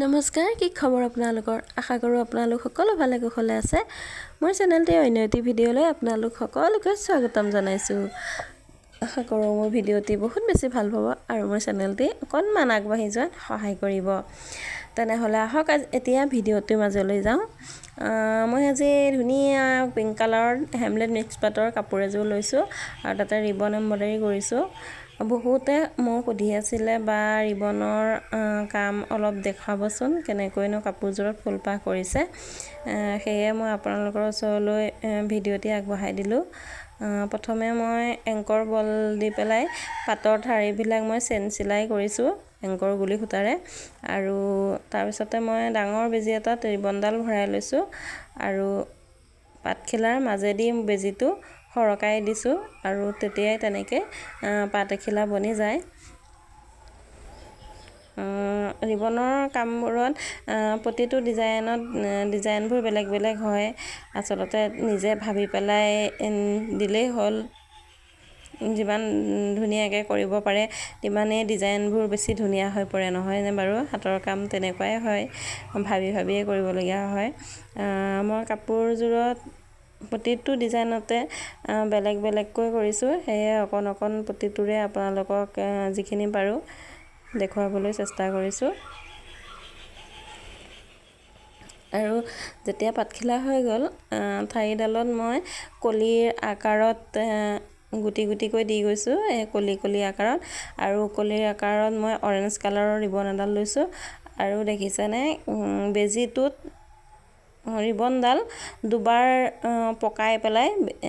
নমস্কাৰ, কি খবৰ আপোনালোকৰ? আশা কৰোঁ আপোনালোক সকলো ভালে কুশলে আছে। মোৰ চেনেলটি অন্য এটি ভিডিঅ'লৈ আপোনালোক সকলোকে স্বাগতম জনাইছোঁ। আশা কৰোঁ মোৰ ভিডিঅ'টি বহুত বেছি ভাল পাব আৰু মোৰ চেনেলটি অকণমান আগবাঢ়ি যোৱাত সহায় কৰিব। তেনেহ'লে আহক এতিয়া ভিডিঅ'টোৰ মাজলৈ যাওঁ। মই আজি ধুনীয়া পিংক কালাৰৰ হেমলেট মিক্স পাটৰ কাপোৰ এযোৰ লৈছোঁ আৰু তাতে ৰিবন এম্ব্ৰইডাৰী কৰিছোঁ। বহুতে মোক সুধি আছিলে বা ৰিবনৰ কাম অলপ দেখুৱাবচোন, কেনেকৈনো কাপোৰযোৰত ফুলপাহ কৰিছে। সেয়ে মই আপোনালোকৰ ওচৰলৈ ভিডিঅ'টি আগবঢ়াই দিলোঁ। প্ৰথমে মই এংকৰ বল দি পেলাই পাটৰ ঠাৰিবিলাক মই চেন চিলাই কৰিছোঁ এংকৰ গুলি সূতাৰে, আৰু তাৰপিছতে মই ডাঙৰ বেজী এটাত ৰিবনডাল ভৰাই লৈছোঁ আৰু পাতখিলাৰ মাজেদি বেজীটো সৰকাই দিছোঁ আৰু তেতিয়াই তেনেকৈ পাত এখিলা বনি যায়। ৰিবনৰ কামবোৰত প্ৰতিটো ডিজাইনবোৰ বেলেগ বেলেগ হয়। আচলতে নিজে ভাবি পেলাই দিলেই হ'ল। যিমান ধুনীয়াকৈ কৰিব পাৰে তিমানেই ডিজাইনবোৰ বেছি ধুনীয়া হৈ পৰে, নহয়নে বাৰু? হাতৰ কাম তেনেকুৱাই হয়, ভাবিয়ে কৰিবলগীয়া হয়। মই কাপোৰযোৰত প্ৰতিটো ডিজাইনতে বেলেগ বেলেগকৈ কৰিছোঁ, সেয়ে অকণ প্ৰতিটোৰে আপোনালোকক যিখিনি পাৰোঁ দেখুৱাবলৈ চেষ্টা কৰিছোঁ। আৰু যেতিয়া পাতখিলা হৈ গ'ল, ঠাৰিডালত মই কলিৰ আকাৰত গুটি গুটিকৈ দি গৈছোঁ, এই কলি আকাৰত, আৰু কলিৰ আকাৰত মই অৰেঞ্জ কালাৰৰ ৰিবন এডাল লৈছোঁ। আৰু দেখিছেনে, বেজীটোত ৰিবনডাল দুবাৰ পকাই পেলাই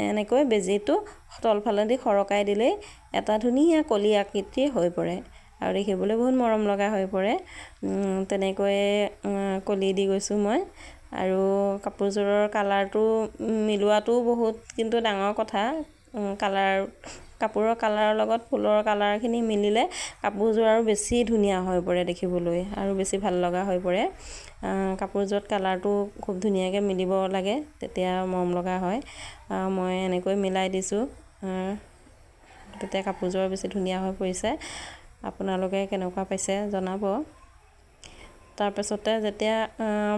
এনেকৈ বেজীটো তলফালেদি সৰকাই দিলেই এটা ধুনীয়া কলি আকৃতি হৈ পৰে আৰু দেখিবলৈ বহুত মৰম লগা হৈ পৰে। তেনেকৈয়ে কলি দি গৈছোঁ মই। আৰু কাপোৰযোৰৰ কালাৰটো মিলোৱাটো বহুত কিন্তু ডাঙৰ কথা। কাপোৰৰ কালাৰৰ লগত ফুলৰ কালাৰখিনি মিলিলে কাপোৰযোৰ আৰু বেছি ধুনীয়া হৈ পৰে দেখিবলৈ আৰু বেছি ভাল লগা হৈ পৰে। কাপোৰযোৰত কালাৰটো খুব ধুনীয়াকৈ মিলিব লাগে, তেতিয়া মৰম লগা হয়। মই এনেকৈ মিলাই দিছোঁ, তেতিয়া কাপোৰযোৰ বেছি ধুনীয়া হৈ পৰিছে। আপোনালোকে কেনেকুৱা পাইছে জনাব। তাৰপাছতে যেতিয়া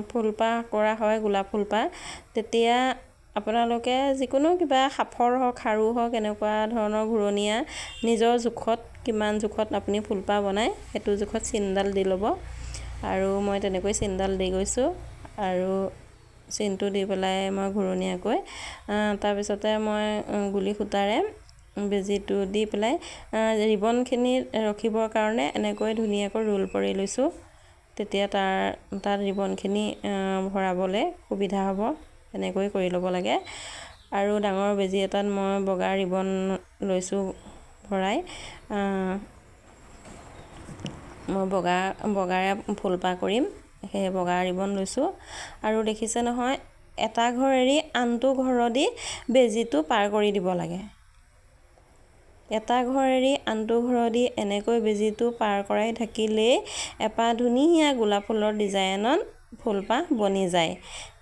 ফুলপাহ কৰা হয়, গোলাপ ফুলপাহ, তেতিয়া আপোনালোকে যিকোনো কিবা সাফৰ হওক, খাৰু হওক, এনেকুৱা ধৰণৰ ঘূৰণীয়া নিজৰ জোখত, কিমান জোখত আপুনি ফুলপাহ বনায় সেইটো জোখত চিনডাল দি ল'ব। আৰু মই তেনেকৈ চিনডাল দি গৈছোঁ আৰু চিনটো দি পেলাই মই ঘূৰণীয়াকৈ তাৰপিছতে মই গুলি সূতাৰে বেজীটো দি পেলাই ৰিবনখিনি ৰখিবৰ কাৰণে এনেকৈ ধুনীয়াকৈ ৰোল কৰি লৈছোঁ। তেতিয়া তাত ৰিবনখিনি ভৰাবলৈ সুবিধা হ'ব। এনেকৈ কৰি ল'ব লাগে। আৰু ডাঙৰ বেজী এটাত মই বগা ৰিবন লৈছোঁ ভৰাই। মই বগাৰে ফুলপাহ কৰিম, সেয়ে বগা ৰিবন লৈছোঁ। আৰু দেখিছে নহয়, এটা ঘৰ এৰি আনটো ঘৰেদি বেজীটো পাৰ কৰি দিব লাগে। এটা ঘৰ এৰি আনটো ঘৰেদি এনেকৈ বেজীটো পাৰ কৰাই থাকিলেই এপাহ ধুনীয়া গোলাপ ফুলৰ ডিজাইনত ফুলপাহ বনি যায়।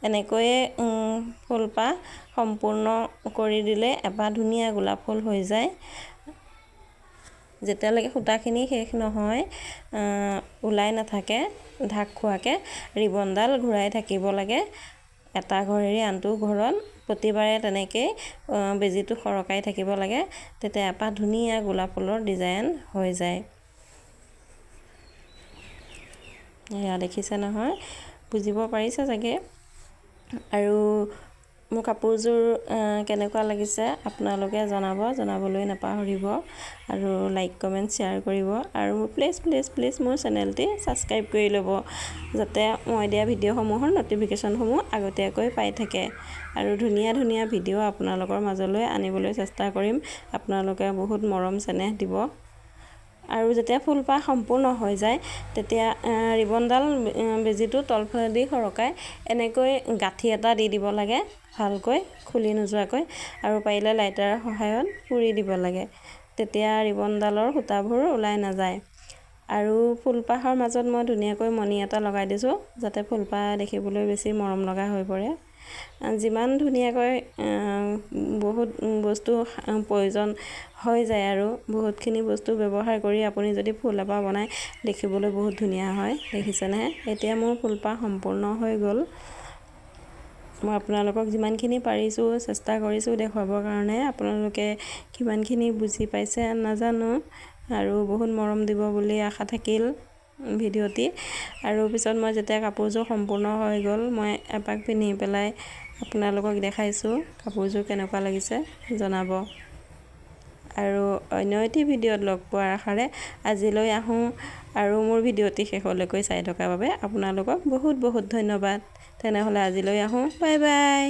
এনেকৈয়ে ফুলপাহ সম্পূৰ্ণ কৰি দিলে এপাহ ধুনীয়া গোলাপ ফুল হৈ যায়। যেতিয়ালৈকে সূতাখিনি শেষ নহয়, ওলাই নাথাকে, ঢাক খোৱাকৈ ৰিবনডাল ঘূৰাই থাকিব লাগে। এটা ঘৰ এৰি আনটো ঘৰত প্ৰতিবাৰে তেনেকৈ বেজীটো সৰকাই থাকিব লাগে, তেতিয়া এপাহ ধুনীয়া গোলাপ ফুলৰ ডিজাইন হৈ যায়। এয়া দেখিছে নহয়, বুজিব পাৰিছে চাগে। আৰু মোৰ কাপোৰযোৰ কেনেকুৱা লাগিছে আপোনালোকে জনাবলৈ নাপাহৰিব। আৰু লাইক, কমেণ্ট, শ্বেয়াৰ কৰিব। আৰু প্লিজ মোৰ চেনেলটি ছাবস্ক্ৰাইব কৰি ল'ব, যাতে মই দিয়া ভিডিঅ'সমূহৰ ন'টিফিকেশ্যনসমূহ আগতীয়াকৈ পাই থাকে। আৰু ধুনীয়া ভিডিঅ' আপোনালোকৰ মাজলৈ আনিবলৈ চেষ্টা কৰিম। আপোনালোকে বহুত মৰম চেনেহ দিব। আৰু যেতিয়া ফুলপাহ সম্পূৰ্ণ হৈ যায়, তেতিয়া ৰিবনডাল বেজীটো তলফালেদি সৰকাই এনেকৈ গাঁঠি এটা দি দিব লাগে, ভালকৈ খুলি নোযোৱাকৈ, আৰু পাৰিলে লাইটাৰৰ সহায়ত পুৰি দিব লাগে। তেতিয়া ৰিবনডালৰ সূতাবোৰ ওলাই নাযায়। আৰু ফুলপাহৰ মাজত মই ধুনীয়াকৈ মণি এটা লগাই দিছোঁ যাতে ফুলপাহ দেখিবলৈ বেছি মৰম লগা হৈ পৰে। যিমান ধুনীয়াকৈ বহুত বস্তু প্ৰয়োজন হৈ যায় আৰু বহুতখিনি বস্তু ব্যৱহাৰ কৰি আপুনি যদি ফুল এপাহ বনায় দেখিবলৈ বহুত ধুনীয়া হয়। দেখিছেনে? এতিয়া মোৰ ফুলপাহ সম্পূৰ্ণ হৈ গ'ল। মই আপোনালোকক যিমানখিনি পাৰিছোঁ চেষ্টা কৰিছোঁ দেখুৱাবৰ কাৰণে। আপোনালোকে কিমানখিনি বুজি পাইছে নাজানো, আৰু বহুত মৰম দিব বুলি আশা থাকিল ভিডিঅ'টি। আৰু পিছত মই যেতিয়া কাপোৰযোৰ সম্পূৰ্ণ হৈ গ'ল মই এপাক পিন্ধি পেলাই আপোনালোকক দেখাইছোঁ কাপোৰযোৰ কেনেকুৱা লাগিছে জনাব। আৰু অন্য এটি ভিডিঅ'ত লগ পোৱাৰ আশাৰে আজিলৈ আহোঁ। আৰু মোৰ ভিডিঅ'টি শেষলৈকৈ চাই থকাৰ বাবে আপোনালোকক বহুত বহুত ধন্যবাদ। তেনেহ'লে আজিলৈ আহোঁ। Bye bye.